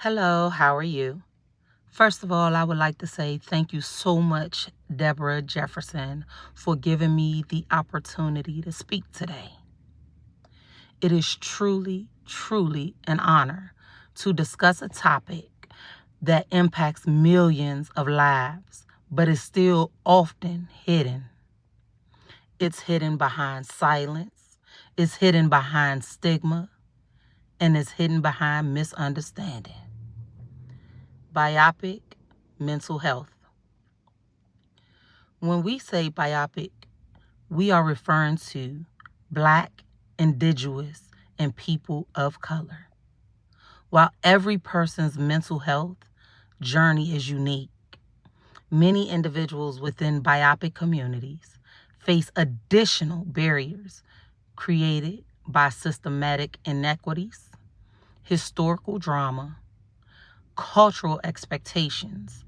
Hello, how are you? First of all, I would like to say thank you so much, Deborah Jefferson, for giving me the opportunity to speak today. It is truly, truly an honor to discuss a topic that impacts millions of lives, but is still often hidden. It's hidden behind silence, it's hidden behind stigma, and it's hidden behind misunderstanding. BIPOC mental health. When we say BIPOC, we are referring to Black, Indigenous, and people of color. While every person's mental health journey is unique, many individuals within BIPOC communities face additional barriers created by systematic inequities, historical drama, cultural expectations,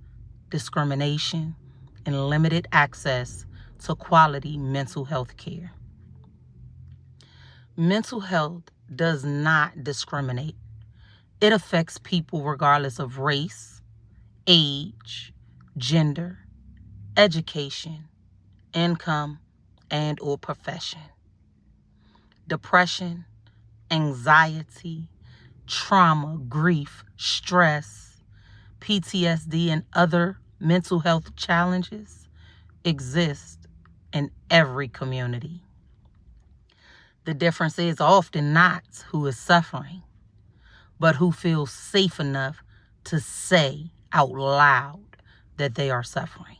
discrimination, and limited access to quality mental health care. Mental health does not discriminate. It affects people regardless of race, age, gender, education, income, and/or profession. Depression, anxiety, trauma, grief, stress, PTSD, and other mental health challenges exist in every community. The difference is often not who is suffering, but who feels safe enough to say out loud that they are suffering.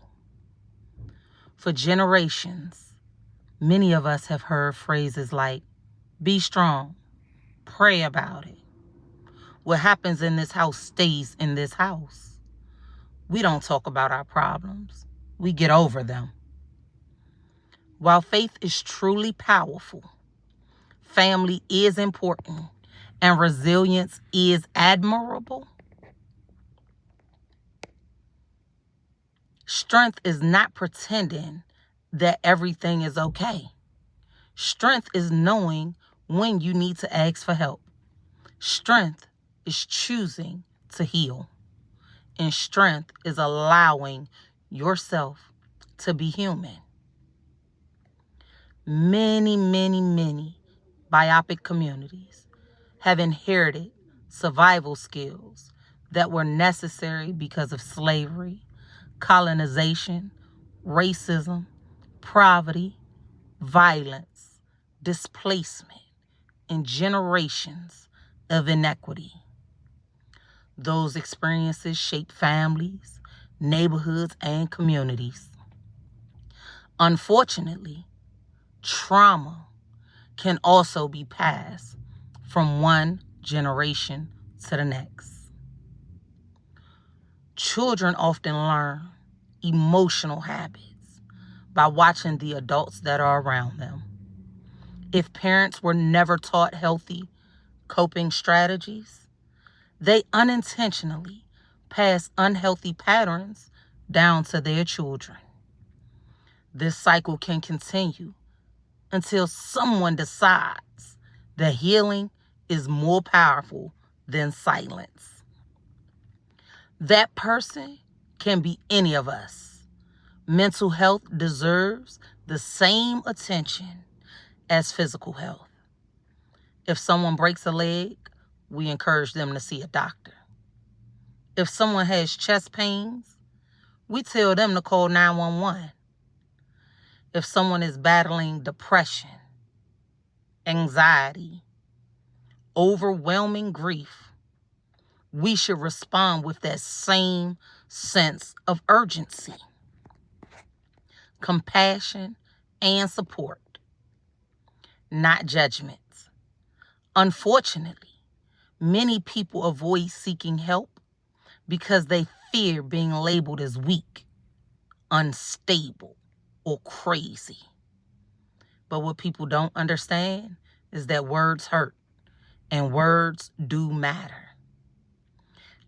For generations, many of us have heard phrases like, be strong, pray about it. What happens in this house stays in this house. We don't talk about our problems. We get over them. While faith is truly powerful, family is important, and resilience is admirable, strength is not pretending that everything is okay. Strength is knowing when you need to ask for help. Strength is choosing to heal. And strength is allowing yourself to be human. Many, many, many BIPOC communities have inherited survival skills that were necessary because of slavery, colonization, racism, poverty, violence, displacement, and generations of inequity. Those experiences shape families, neighborhoods, and communities. Unfortunately, trauma can also be passed from one generation to the next. Children often learn emotional habits by watching the adults that are around them. If parents were never taught healthy coping strategies, they unintentionally pass unhealthy patterns down to their children. This cycle can continue until someone decides that healing is more powerful than silence. That person can be any of us. Mental health deserves the same attention as physical health. If someone breaks a leg, we encourage them to see a doctor. If someone has chest pains, we tell them to call 911. If someone is battling depression, anxiety, overwhelming grief, we should respond with that same sense of urgency, compassion, and support, not judgment. Unfortunately, many people avoid seeking help because they fear being labeled as weak, unstable, or crazy. But what people don't understand is that words hurt, and words do matter.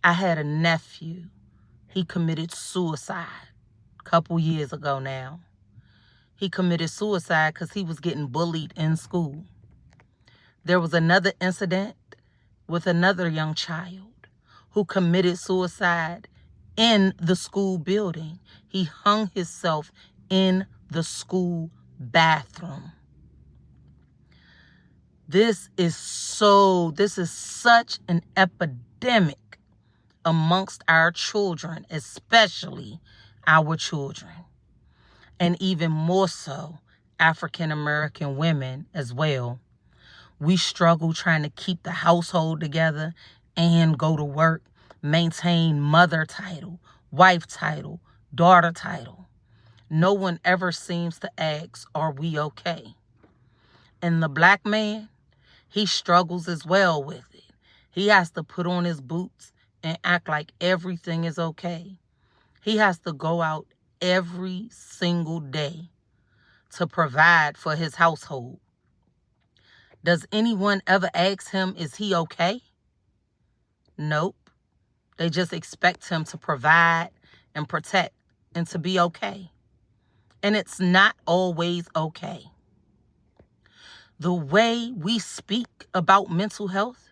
I had a nephew. He committed suicide a couple years ago now. He committed suicide because he was getting bullied in school. There was another incident with another young child who committed suicide in the school building. He hung himself in the school bathroom. This is such an epidemic amongst our children, especially our children, and even more so African American women as well. We struggle trying to keep the household together and go to work, maintain mother title, wife title, daughter title. No one ever seems to ask, are we okay? And the black man, he struggles as well with it. He has to put on his boots and act like everything is okay. He has to go out every single day to provide for his household. Does anyone ever ask him, is he okay? Nope. They just expect him to provide and protect and to be okay. And it's not always okay. The way we speak about mental health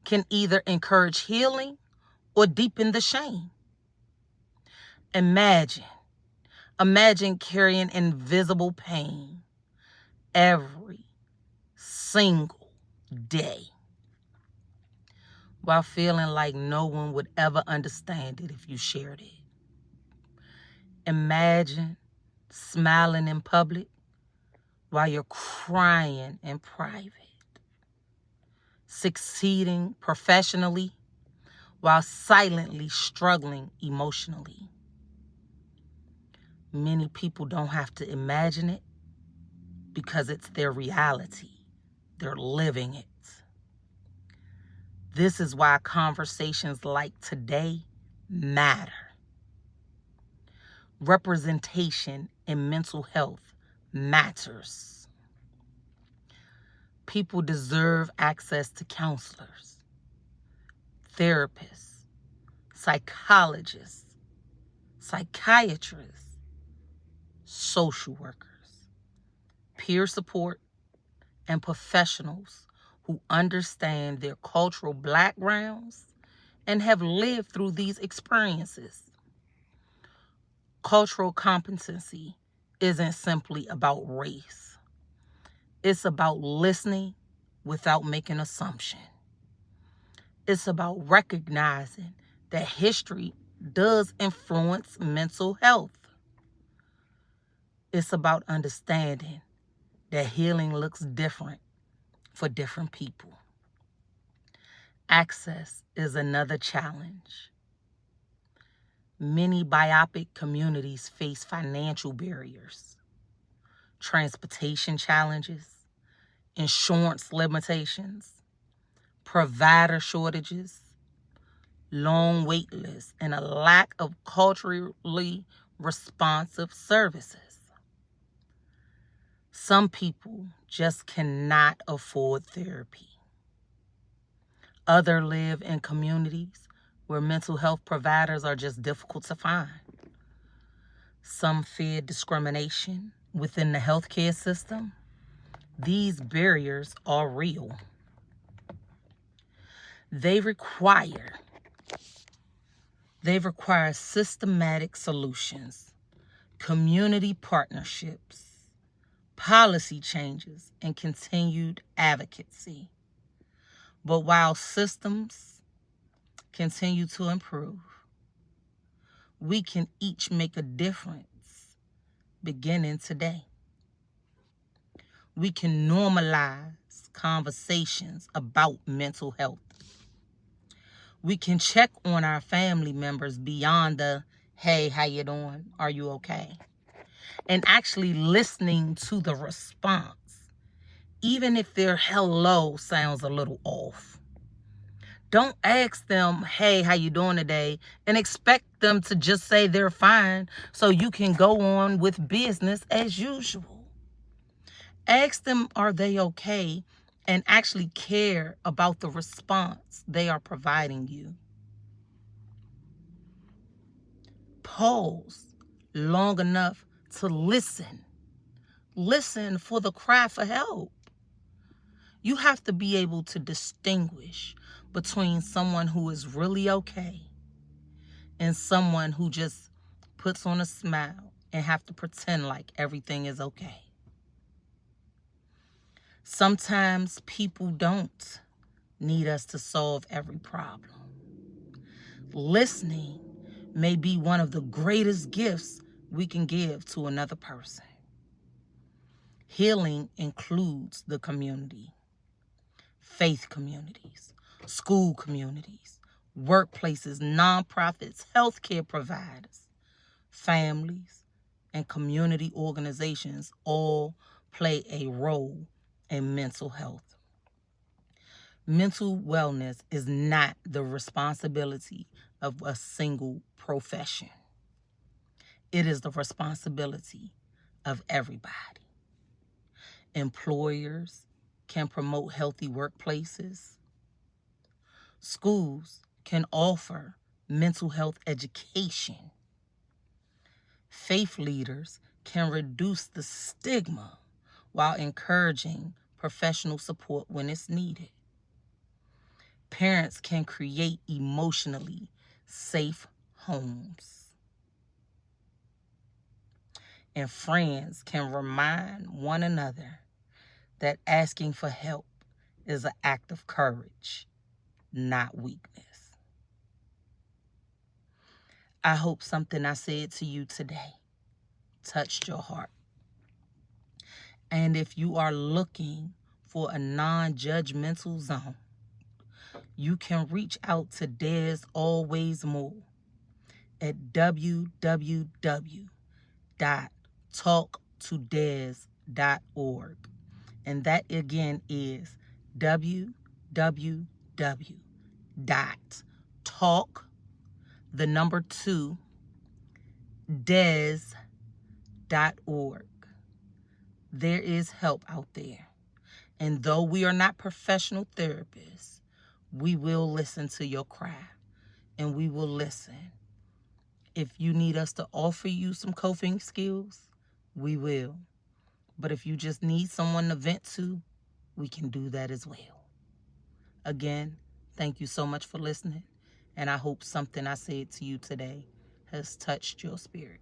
can either encourage healing or deepen the shame. Imagine carrying invisible pain every single day while feeling like no one would ever understand it if you shared it. Imagine smiling in public while you're crying in private. Succeeding professionally while silently struggling emotionally. Many people don't have to imagine it because it's their reality. They're living it. This is why conversations like today matter. Representation in mental health matters. People deserve access to counselors, therapists, psychologists, psychiatrists, social workers, peer support, and professionals who understand their cultural backgrounds and have lived through these experiences. Cultural competency isn't simply about race. It's about listening without making assumption. It's about recognizing that history does influence mental health. It's about understanding that healing looks different for different people. Access is another challenge. Many BIPOC communities face financial barriers, transportation challenges, insurance limitations, provider shortages, long wait lists, and a lack of culturally responsive services. Some people just cannot afford therapy. Others live in communities where mental health providers are just difficult to find. Some fear discrimination within the healthcare system. These barriers are real. They require systematic solutions, community partnerships, policy changes, and continued advocacy. But while systems continue to improve, we can each make a difference beginning today. We can normalize conversations about mental health. We can check on our family members beyond the, hey, how you doing? Are you okay? And actually listening to the response, even if their hello sounds a little off. Don't ask them, hey, how you doing today? And expect them to just say they're fine so you can go on with business as usual. Ask them, are they okay? And actually care about the response they are providing you. Pause long enough to listen. Listen for the cry for help. You have to be able to distinguish between someone who is really okay and someone who just puts on a smile and have to pretend like everything is okay. Sometimes people don't need us to solve every problem. Listening may be one of the greatest gifts we can give to another person. Healing includes the community, faith communities, school communities, workplaces, nonprofits, healthcare providers, families, and community organizations all play a role in mental health. Mental wellness is not the responsibility of a single profession. It is the responsibility of everybody. Employers can promote healthy workplaces. Schools can offer mental health education. Faith leaders can reduce the stigma while encouraging professional support when it's needed. Parents can create emotionally safe homes. And friends can remind one another that asking for help is an act of courage, not weakness. I hope something I said to you today touched your heart. And if you are looking for a non-judgmental zone, you can reach out to Dez ALWAYZ More at www.talktodez.org. And that again is www.talk2dez.org. There is help out there. And though we are not professional therapists, we will listen to your cry and we will listen. If you need us to offer you some coping skills, we will. But if you just need someone to vent to, we can do that as well. Again, thank you so much for listening, and I hope something I said to you today has touched your spirit.